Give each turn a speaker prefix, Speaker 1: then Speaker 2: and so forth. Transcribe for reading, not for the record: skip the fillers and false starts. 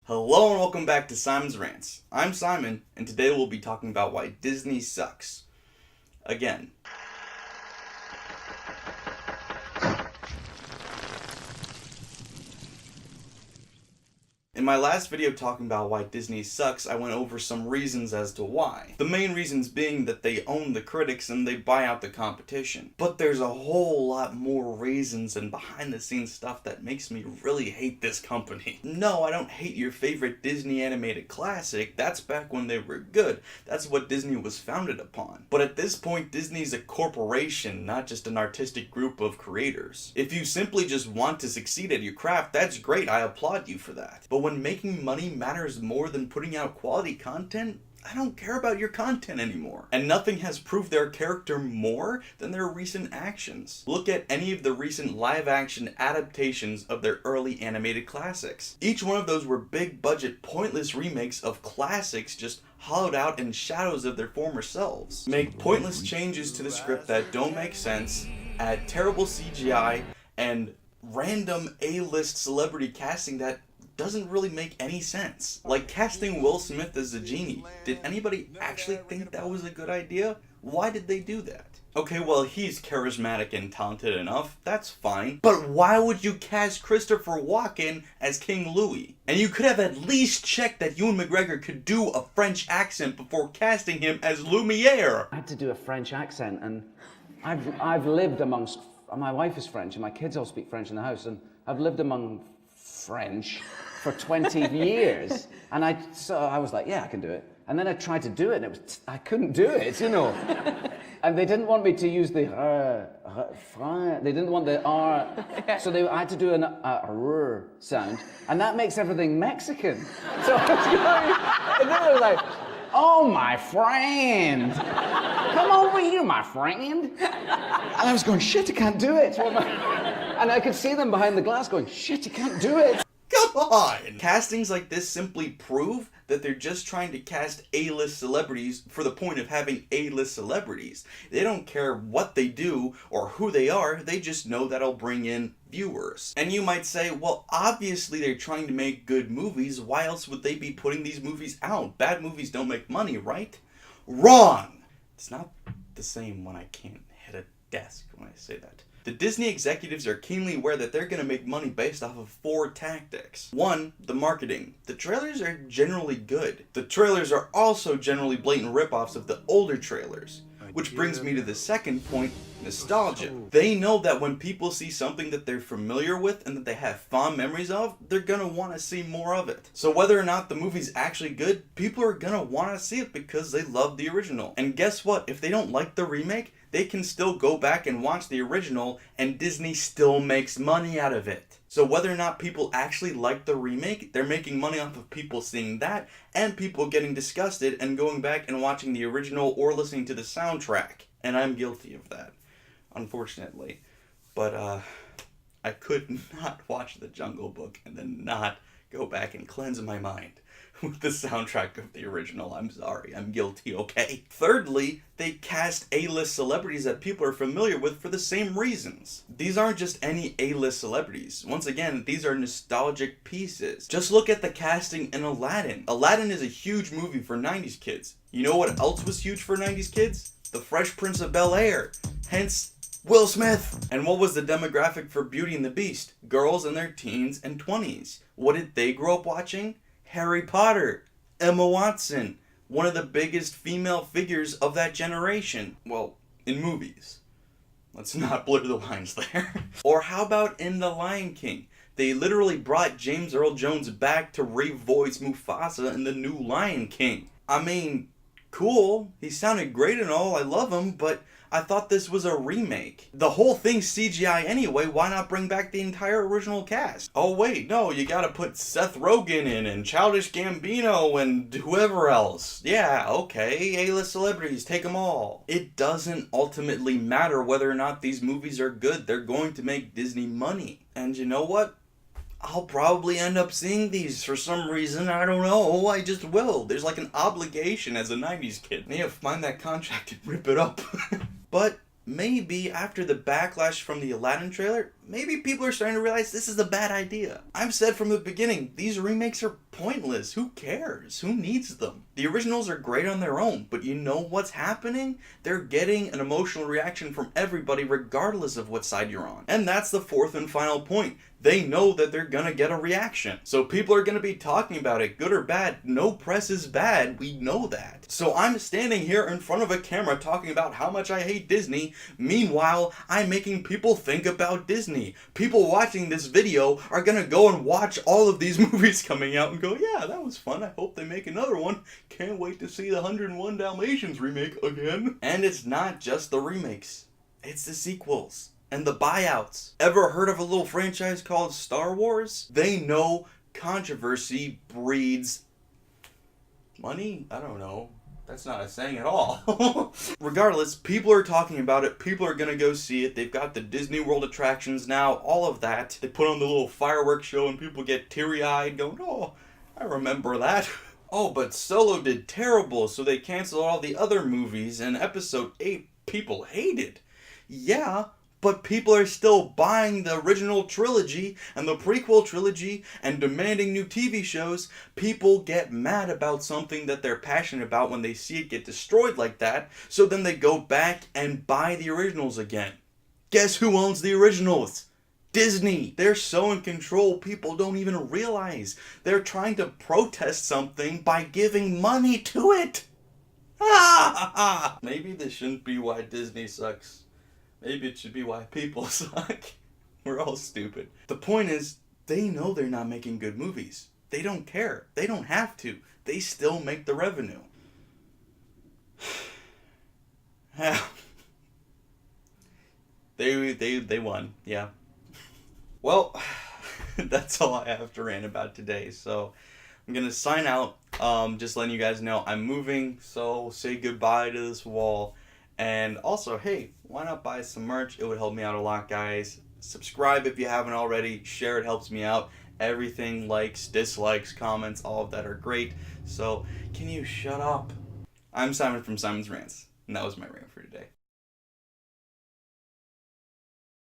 Speaker 1: Hello and welcome back to Simon's Rants. I'm Simon, and today we'll be talking about why Disney sucks. Again. In my last video talking about why Disney sucks, I went over some reasons as to why. The main reasons being that they own the critics and they buy out the competition. But there's a whole lot more reasons and behind the scenes stuff that makes me really hate this company. No, I don't hate your favorite Disney animated classic. That's back when they were good. That's what Disney was founded upon. But at this point, Disney's a corporation, not just an artistic group of creators. If you simply just want to succeed at your craft, that's great. I applaud you for that. But when making money matters more than putting out quality content, I don't care about your content anymore. And nothing has proved their character more than their recent actions. Look at any of the recent live-action adaptations of their early animated classics. Each one of those were big-budget, pointless remakes of classics just hollowed out in shadows of their former selves. Make pointless changes to the script that don't make sense, add terrible CGI, and random A-list celebrity casting that doesn't really make any sense. Like casting Will Smith as the genie. Did anybody actually think that was a good idea? Why did they do that? Okay, well, he's charismatic and talented enough, that's fine. But why would you cast Christopher Walken as King Louis? And you could have at least checked that Ewan McGregor could do a French accent before casting him as Lumiere.
Speaker 2: I had to do a French accent, and I've lived amongst, my wife is French and my kids all speak French in the house, and I've lived among French for 20 years, and I was like, yeah, I can do it. And then I tried to do it, and I couldn't do it, you know. And they didn't want me to use the they didn't want the R, so I had to do an R sound, and that makes everything Mexican. So I was going, and they were like, oh, my friend, come over here, my friend. And I was going, shit, I can't do it. And I could see them behind the glass going, shit, you can't do it.
Speaker 1: Come on! Castings like this simply prove that they're just trying to cast A-list celebrities for the point of having A-list celebrities. They don't care what they do or who they are, they just know that'll bring in viewers. And you might say, well, obviously they're trying to make good movies, why else would they be putting these movies out? Bad movies don't make money, right? Wrong! It's not the same when I can't hit a desk when I say that. The Disney executives are keenly aware that they're going to make money based off of 4 tactics. 1, the marketing. The trailers are generally good. The trailers are also generally blatant ripoffs of the older trailers. Which brings me to the second point, nostalgia. They know that when people see something that they're familiar with and that they have fond memories of, they're gonna want to see more of it. So whether or not the movie's actually good, people are gonna want to see it because they love the original. And guess what? If they don't like the remake, they can still go back and watch the original and Disney still makes money out of it. So whether or not people actually like the remake, they're making money off of people seeing that and people getting disgusted and going back and watching the original or listening to the soundtrack. And I'm guilty of that, unfortunately. But I could not watch The Jungle Book and then not go back and cleanse my mind with the soundtrack of the original. I'm sorry, I'm guilty, okay? Thirdly, they cast A-list celebrities that people are familiar with for the same reasons. These aren't just any A-list celebrities. Once again, these are nostalgic pieces. Just look at the casting in Aladdin. Aladdin is a huge movie for 90s kids. You know what else was huge for 90s kids? The Fresh Prince of Bel-Air. Hence, Will Smith. And what was the demographic for Beauty and the Beast? Girls in their teens and 20s. What did they grow up watching? Harry Potter, Emma Watson, one of the biggest female figures of that generation. Well, in movies. Let's not blur the lines there. Or how about in The Lion King? They literally brought James Earl Jones back to revoice Mufasa in the new Lion King. I mean, cool, he sounded great and all, I love him, but I thought this was a remake. The whole thing's CGI anyway, why not bring back the entire original cast? Oh wait, no, you gotta put Seth Rogen in and Childish Gambino and whoever else. Yeah, okay, A-list celebrities, take them all. It doesn't ultimately matter whether or not these movies are good, they're going to make Disney money. And you know what? I'll probably end up seeing these for some reason, I don't know, I just will. There's like an obligation as a 90s kid. Yeah, find that contract and rip it up. But maybe after the backlash from the Aladdin trailer, maybe people are starting to realize this is a bad idea. I've said from the beginning, these remakes are pointless. Who cares? Who needs them? The originals are great on their own, but you know what's happening? They're getting an emotional reaction from everybody regardless of what side you're on. And that's the fourth and final point. They know that they're gonna get a reaction. So people are gonna be talking about it, good or bad. No press is bad, we know that. So I'm standing here in front of a camera talking about how much I hate Disney. Meanwhile, I'm making people think about Disney. People watching this video are gonna go and watch all of these movies coming out and go, yeah, that was fun. I hope they make another one. Can't wait to see the 101 Dalmatians remake again. And it's not just the remakes. It's the sequels. And the buyouts. Ever heard of a little franchise called Star Wars? They know controversy breeds money? I don't know. That's not a saying at all. Regardless, people are talking about it. People are gonna go see it. They've got the Disney World attractions now, all of that. They put on the little fireworks show and people get teary-eyed going, oh, I remember that. Oh, but Solo did terrible, so they canceled all the other movies, and Episode 8 people hated. Yeah, but people are still buying the original trilogy and the prequel trilogy and demanding new TV shows. People get mad about something that they're passionate about when they see it get destroyed like that, so then they go back and buy the originals again. Guess who owns the originals? Disney. They're so in control, people don't even realize. They're trying to protest something by giving money to it. Maybe this shouldn't be why Disney sucks. Maybe it should be why people suck. We're all stupid. The point is, they know they're not making good movies. They don't care. They don't have to. They still make the revenue. They won, yeah. Well, that's all I have to rant about today. So I'm gonna sign out. Just letting you guys know I'm moving, so say goodbye to this wall. And also, hey, why not buy some merch? It would help me out a lot, guys. Subscribe if you haven't already. Share, it helps me out. Everything, likes, dislikes, comments, all of that are great. So, can you shut up? I'm Simon from Simon's Rants, and that was my rant for today.